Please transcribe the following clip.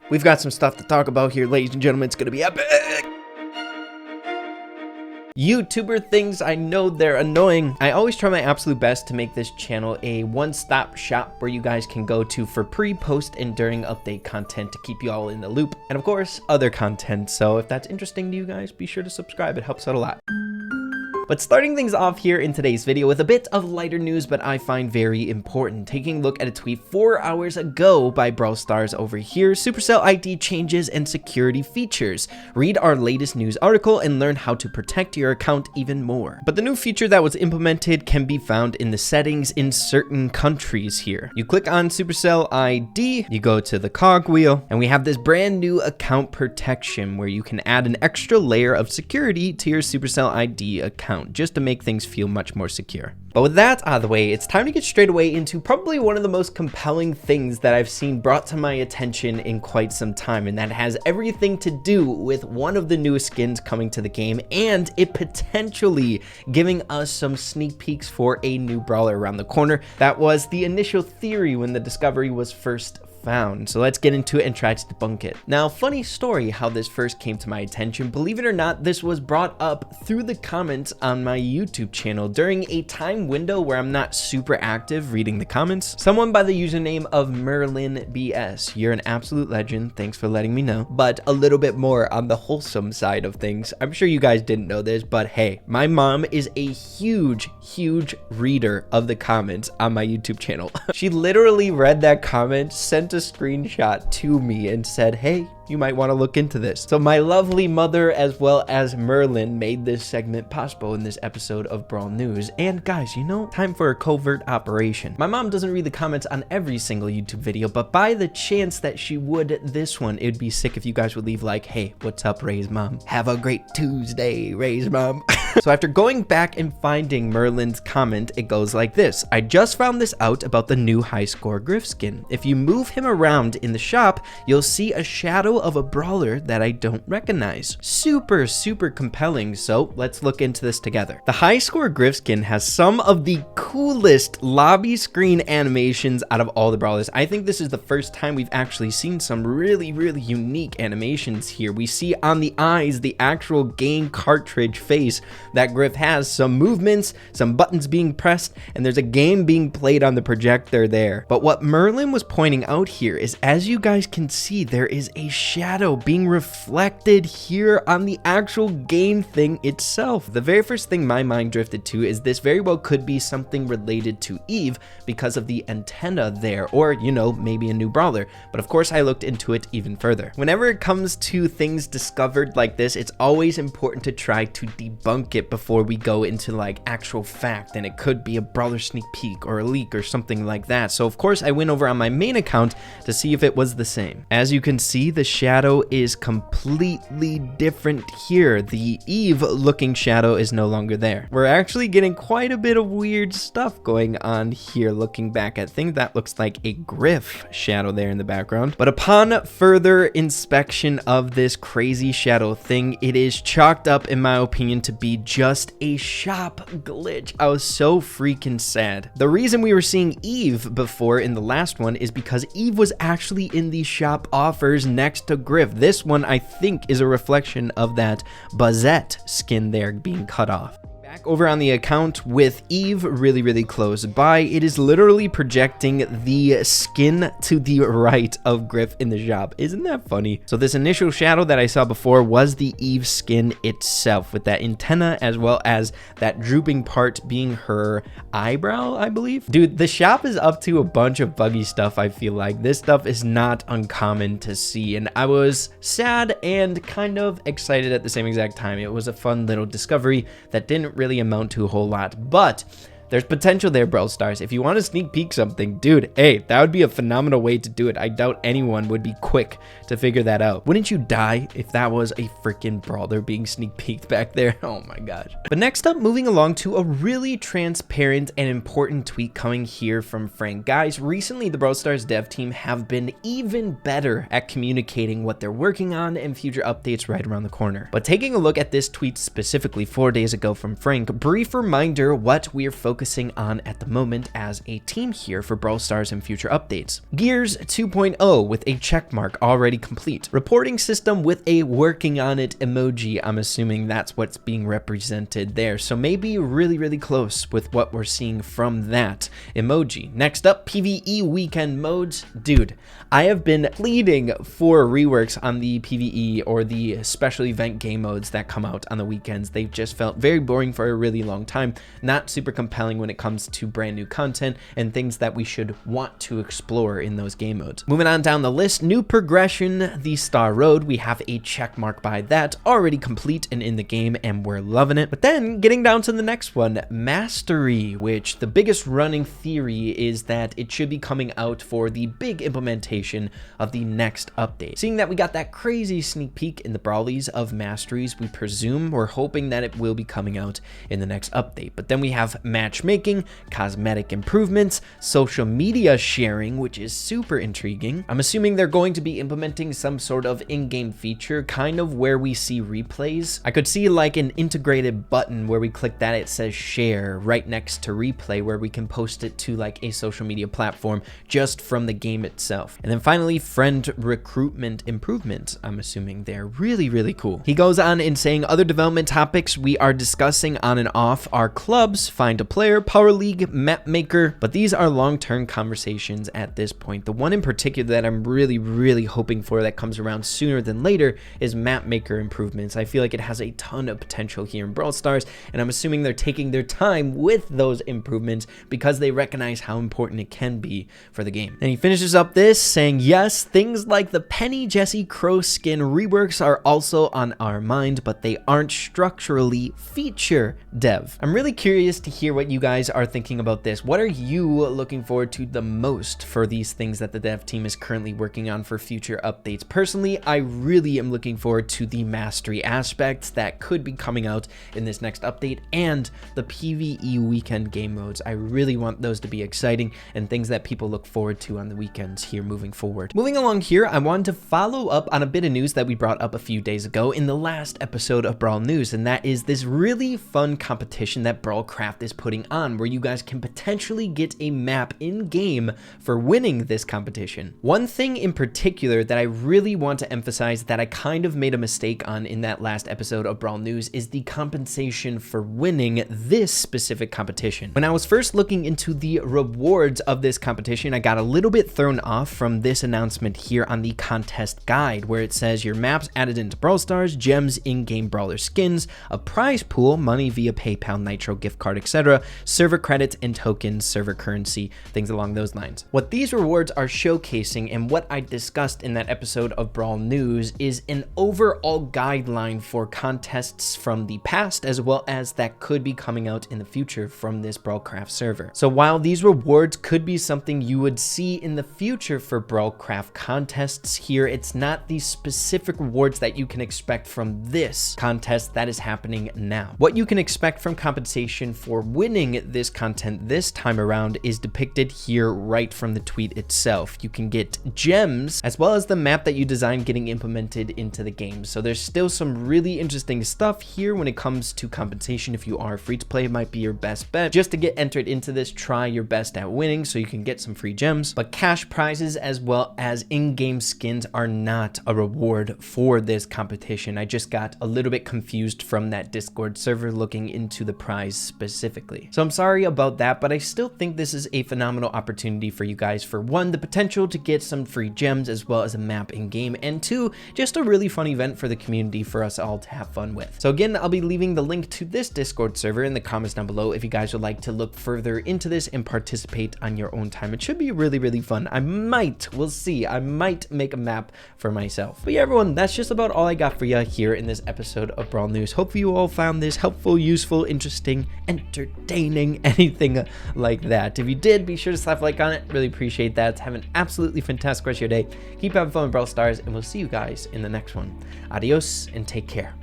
We've got some stuff to talk about here, ladies and gentlemen. It's gonna be epic. YouTuber things, I know they're annoying. I always try my absolute best to make this channel a one-stop shop where you guys can go to for pre, post, and during update content to keep you all in the loop. And of course, other content. So if that's interesting to you guys, be sure to subscribe. It helps out a lot. But starting things off here in today's video with a bit of lighter news, but I find very important. Taking a look at a tweet 4 hours ago by Brawl Stars over here, Supercell ID changes and security features. Read our latest news article and learn how to protect your account even more. But the new feature that was implemented can be found in the settings in certain countries here. You click on Supercell ID, you go to the cogwheel, and we have this brand new account protection where you can add an extra layer of security to your Supercell ID account, just to make things feel much more secure. But with that out of the way, it's time to get straight away into probably one of the most compelling things that I've seen brought to my attention in quite some time, and that has everything to do with one of the newest skins coming to the game and it potentially giving us some sneak peeks for a new brawler around the corner. That was the initial theory when the discovery was first found. So let's get into it and try to debunk it. Now, funny story how this first came to my attention. Believe it or not, this was brought up through the comments on my YouTube channel during a time window where I'm not super active reading the comments. Someone by the username of Merlin BS. You're an absolute legend. Thanks for letting me know. But a little bit more on the wholesome side of things. I'm sure you guys didn't know this, but hey, my mom is a huge reader of the comments on my YouTube channel. She literally read that comment, sent a screenshot to me and said, hey, you might want to look into this. So my lovely mother as well as Merlin made this segment possible in this episode of Brawl News. And guys, you know, time for a covert operation. My mom doesn't read the comments on every single YouTube video, but by the chance that she would this one, it'd be sick if you guys would leave like, hey, what's up, Ray's mom? Have a great Tuesday, Ray's mom. So after going back and finding Merlin's comment, it goes like this. I just found this out about the new high score Griff skin. If you move him around in the shop, you'll see a shadow of a brawler that I don't recognize. Super compelling, so let's look into this together. The high score Griff skin has some of the coolest lobby screen animations out of all the brawlers. I think this is the first time we've actually seen some really unique animations here. We see on the eyes the actual game cartridge face that Griff has, some movements, some buttons being pressed, and there's a game being played on the projector there. But what Merlin was pointing out here is, as you guys can see, there is a shadow being reflected here on the actual game thing itself. The very first thing my mind drifted to is this very well could be something related to Eve because of the antenna there, or, you know, maybe a new brawler. But of course I looked into it even further. Whenever it comes to things discovered like this, it's always important to try to debunk it before we go into like actual fact, and it could be a brawler sneak peek or a leak or something like that. So of course I went over on my main account to see if it was the same. As you can see, the shadow is completely different here. The Eve looking shadow is no longer there. We're actually getting quite a bit of weird stuff going on here. Looking back at things, that looks like a Griff shadow there in the background. But upon further inspection of this crazy shadow thing, it is chalked up, in my opinion, to be just a shop glitch. I was so freaking sad. The reason we were seeing Eve before in the last one is because Eve was actually in the shop offers next to Griff. This one, I think, is a reflection of that Buzzette skin there being cut off. Back over on the account with Eve really close by, it is literally projecting the skin to the right of Griff in the shop. Isn't that funny? So this initial shadow that I saw before was the Eve skin itself, with that antenna as well as that drooping part being her eyebrow, I believe. Dude, the shop is up to a bunch of buggy stuff. I feel like this stuff is not uncommon to see, and I was sad and kind of excited at the same exact time. It was a fun little discovery that didn't really amount to a whole lot, but there's potential there, Brawl Stars. If you want to sneak peek something, dude, hey, that would be a phenomenal way to do it. I doubt anyone would be quick to figure that out. Wouldn't you die if that was a freaking brawler being sneak peeked back there? Oh my gosh. But next up, moving along to a really transparent and important tweet coming here from Frank. Guys, recently the Brawl Stars dev team have been even better at communicating what they're working on and future updates right around the corner. But taking a look at this tweet specifically 4 days ago from Frank, brief reminder what we're focusing focusing on at the moment as a team here for Brawl Stars and future updates. Gears 2.0 with a check mark already complete. Reporting system with a working on it emoji. I'm assuming that's what's being represented there. So maybe really close with what we're seeing from that emoji. Next up, PvE weekend modes. Dude, I have been pleading for reworks on the PvE or the special event game modes that come out on the weekends. They've just felt very boring for a really long time, not super compelling when it comes to brand new content and things that we should want to explore in those game modes. Moving on down the list, new progression, the Star Road. We have a check mark by that, already complete and in the game, and we're loving it. But then getting down to the next one, Mastery, which the biggest running theory is that it should be coming out for the big implementation of the next update. Seeing that we got that crazy sneak peek in the Brawlies of Masteries, we presume we're hoping that it will be coming out in the next update. But then we have matchmaking, cosmetic improvements, social media sharing, which is super intriguing. I'm assuming they're going to be implementing some sort of in-game feature, kind of where we see replays. I could see like an integrated button where we click that, it says share right next to replay, where we can post it to like a social media platform just from the game itself. And then finally, friend recruitment improvements. I'm assuming they're really cool. He goes on in saying other development topics we are discussing on and off are clubs, find a player, power league, map maker, but these are long-term conversations at this point. The one in particular that I'm really hoping for that comes around sooner than later is map maker improvements. I feel like it has a ton of potential here in Brawl Stars, and I'm assuming they're taking their time with those improvements because they recognize how important it can be for the game. And he finishes up this saying, yes, things like the Penny Jessie Crow skin reworks are also on our mind, but they aren't structurally feature dev. I'm really curious to hear what you guys are thinking about this. What are you looking forward to the most for these things that the dev team is currently working on for future updates? Personally, I really am looking forward to the mastery aspects that could be coming out in this next update and the PvE weekend game modes. I really want those to be exciting and things that people look forward to on the weekends here moving forward. Moving along here, I wanted to follow up on a bit of news that we brought up a few days ago in the last episode of Brawl News, and that is this really fun competition that Brawlcraft is putting on where you guys can potentially get a map in game for winning this competition. One thing in particular that I really want to emphasize that I kind of made a mistake on in that last episode of Brawl News is the compensation for winning this specific competition. When I was first looking into the rewards of this competition, I got a little bit thrown off from this announcement here on the contest guide, where it says your maps added into Brawl Stars, gems, in-game Brawler skins, a prize pool, money via PayPal, Nitro gift card, etc., server credits and tokens, server currency, things along those lines. What these rewards are showcasing and what I discussed in that episode of Brawl News is an overall guideline for contests from the past as well as that could be coming out in the future from this Brawlcraft server. So while these rewards could be something you would see in the future for Brawlcraft contests here, it's not the specific rewards that you can expect from this contest that is happening now. What you can expect from compensation for winning this content this time around is depicted here right from the tweet itself. You can get gems as well as the map that you designed getting implemented into the game. So there's still some really interesting stuff here when it comes to compensation. If you are free to play, it might be your best bet. Just to get entered into this, try your best at winning so you can get some free gems. But cash prizes as well as in-game skins are not a reward for this competition. I just got a little bit confused from that Discord server looking into the prize specifically. So I'm sorry about that, but I still think this is a phenomenal opportunity for you guys. For one, the potential to get some free gems as well as a map in game, and two, just a really fun event for the community for us all to have fun with. So again, I'll be leaving the link to this Discord server in the comments down below if you guys would like to look further into this and participate on your own time. It should be really fun. We'll see, I might make a map for myself. But yeah, everyone, that's just about all I got for you here in this episode of Brawl News. Hopefully you all found this helpful, useful, interesting, entertaining, anything like that. If you did, be sure to slap a like on it. Really appreciate that. Have an absolutely fantastic rest of your day. Keep having fun with Brawl Stars, and we'll see you guys in the next one. Adios and take care.